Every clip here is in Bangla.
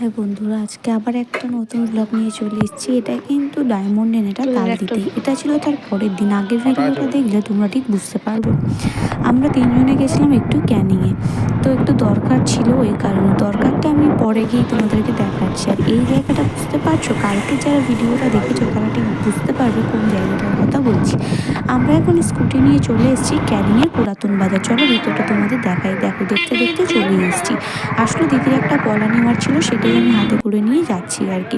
হাই বন্ধুরা, আজকে আবার একটা নতুন ব্লগ নিয়ে চলে এসেছি। এটা কিন্তু ডায়মন্ড এন, এটা তালদিতে। এটা ছিল তার পরের দিন। আগের ভিডিওটা দেখলে তোমরা ঠিক বুঝতে পারবে। আমরা তিনজনে গেছিলাম একটু ক্যানিংয়ে, তো একটু দরকার ছিল, ওই কারণে দরকারটা আমি পরে গিয়ে তোমাদেরকে দেখাচ্ছি। আর এই জায়গাটা বুঝতে পারছো, কালকে যারা ভিডিওটা দেখেছো তারা ঠিক বুঝতে পারবে কোন জায়গাটার কথা বলছি। আমরা এখন স্কুটি নিয়ে চলে এসেছি ক্যানিংয়ের পুরাতন বাজার। চলো ভিতরটা তোমাদের দেখাই। দেখো, দেখতে দেখতে চলে এসেছি। আসলে দিদির একটা পলা নেওয়ার ছিল, সেটাই আমি হাতে করে নিয়ে যাচ্ছি আর কি।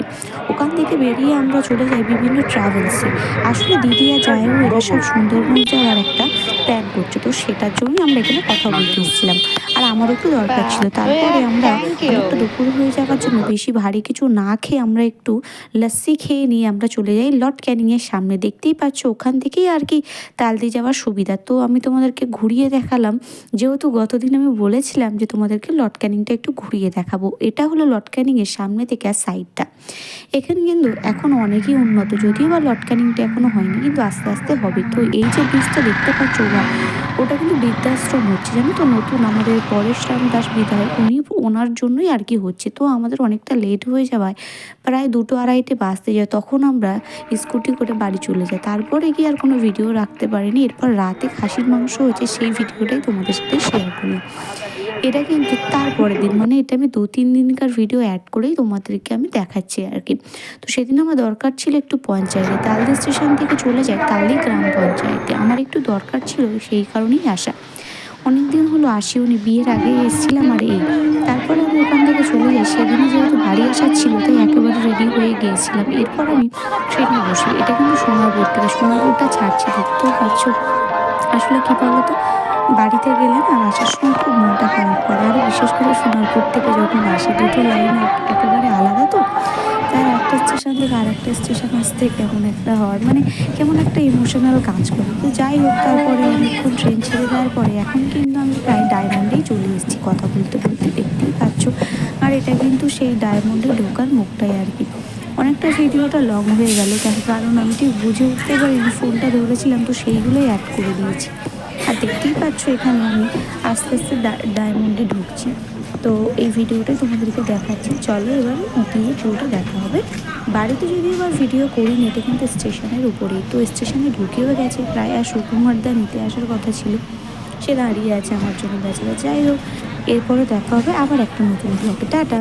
ওখান থেকে বেরিয়ে আমরা চলে যাই বিভিন্ন ট্রাভেলসে। আসলে দিদি আর জায়ও এরা সব সুন্দরবন যাওয়ার একটা প্ল্যান করছে, তো সেটার জন্যই আমরা এখানে কথা বলতে এসেছিলাম। আর আমারও একটু দরকার ছিল। তারপরে আমরা অনেকটা দুপুর হয়ে যাওয়ার জন্য বেশি ভারী কিছু না খেয়ে আমরা একটু লস্যি খেয়ে নিয়ে আমরা চলে যাই লর্ড ক্যানিংয়ের সামনে। দেখতেই পাচ্ছ ওখান থেকেই আর কি তালদি যাওয়ার সুবিধা। তো আমি তোমাদেরকে ঘুরিয়ে দেখালাম, যেহেতু গতদিন আমি বলেছিলাম যে তোমাদেরকে লর্ড ক্যানিংটা একটু ঘুরিয়ে দেখাবো। এটা হলো লর্ড ক্যানিংয়ের সামনে থেকে আর সাইডটা। এখানে কিন্তু এখন অনেকই উন্নত, যদিও বা লর্ড ক্যানিংটা এখনও হয়নি, কিন্তু আস্তে আস্তে হবে। তো এই যে ব্রিজটা দেখতে পাচ্ছ, ওটা কিন্তু বৃদ্ধাশ্রম হচ্ছে, জানো তো। নতুন আমাদের পরেশরাম দাস বিধায়ক, ওনার জন্যই আর কি হচ্ছে। তো আমাদের অনেকটা লেট হয়ে যাওয়ায় প্রায় 2-2:30 বাজতে যায়। তখন আমরা স্কুটি করে বাড়ি চলে যাই। তারপরে গিয়ে আর কোনো ভিডিও রাখতে পারিনি। এরপর রাতে খাসির মাংস হয়েছে, সেই ভিডিওটাই তোমাদের সাথে শেয়ার করলাম। এটা কিন্তু তারপরের দিন, মানে এটা আমি 2-3 দিনকার ভিডিও অ্যাড করেই তোমাদেরকে আমি দেখাচ্ছি আর কি। তো সেদিন আমার দরকার ছিল একটু পঞ্চায়েতে, তালদি স্টেশন থেকে চলে যায় তালদি গ্রাম পঞ্চায়েতে। আমার একটু দরকার ছিল, সেই কারণেই আসা। অনেক দিন হলো আসিওনি, বিয়ের আগে এসেছিলাম। আর তারপরে আমি ওখান থেকে চলে যাই। সেদিনই যেহেতু বাড়ি আসার ছিল, তাই একেবারে রেডি হয়ে গিয়েছিলাম। এরপর আমি ট্রেনে বসি। এটা কিন্তু সোনারপুর থেকে, সোনারপুরটা ছাড়ছি, দেখতেও পাচ্ছ। আসলে কি বলতো, বাড়িতে গেলে না আসার সময় খুব মনটা খারাপ করে। আর বিশেষ করে সোনারপুর থেকে যখন আসি, দুটো লাইন একেবারে আলাদা। তো তার একটা স্টেশন থেকে আর একটা স্টেশন আসতে কেমন একটা হওয়ার, মানে কেমন একটা ইমোশনাল কাজ করে। তো যাই হোক, তারপরে অনেকক্ষণ ট্রেন ছেড়ে দেওয়ার পরে এখন কিন্তু আমি প্রায় ডায়মন্ডেই চলে এসেছি কথা বলতে বলতে, দেখতেই পাচ্ছ। আর এটা কিন্তু সেই ডায়মন্ডে ঢোকার মুখটাই আর কি। অনেকটা ভিডিওটা লং হয়ে গেল, তার কারণ আমি ঠিক বুঝে উঠতে পারিনি, ফোনটা ধরেছিলাম, তো সেইগুলোই অ্যাড করে দিয়েছি। আর দেখতেই পাচ্ছ এখানে আমি আস্তে আস্তে ডায়মন্ডে ঢুকছি। তো এই ভিডিওটাই তোমাদেরকে দেখাচ্ছি। চলো এবার গিয়ে পুরোটা দেখা হবে। বাড়িতে যদি এবার ভিডিও করিনি, এটা কিন্তু স্টেশনের উপরেই। তো স্টেশনে ঢুকেও গেছে প্রায়। আর সুকুমারদা নিতে আসার কথা ছিল, সে দাঁড়িয়ে আছে আমার জন্য বেচারা। যাই হোক, এরপরে দেখা হবে আবার একটা নতুন ব্লগে। টাটা।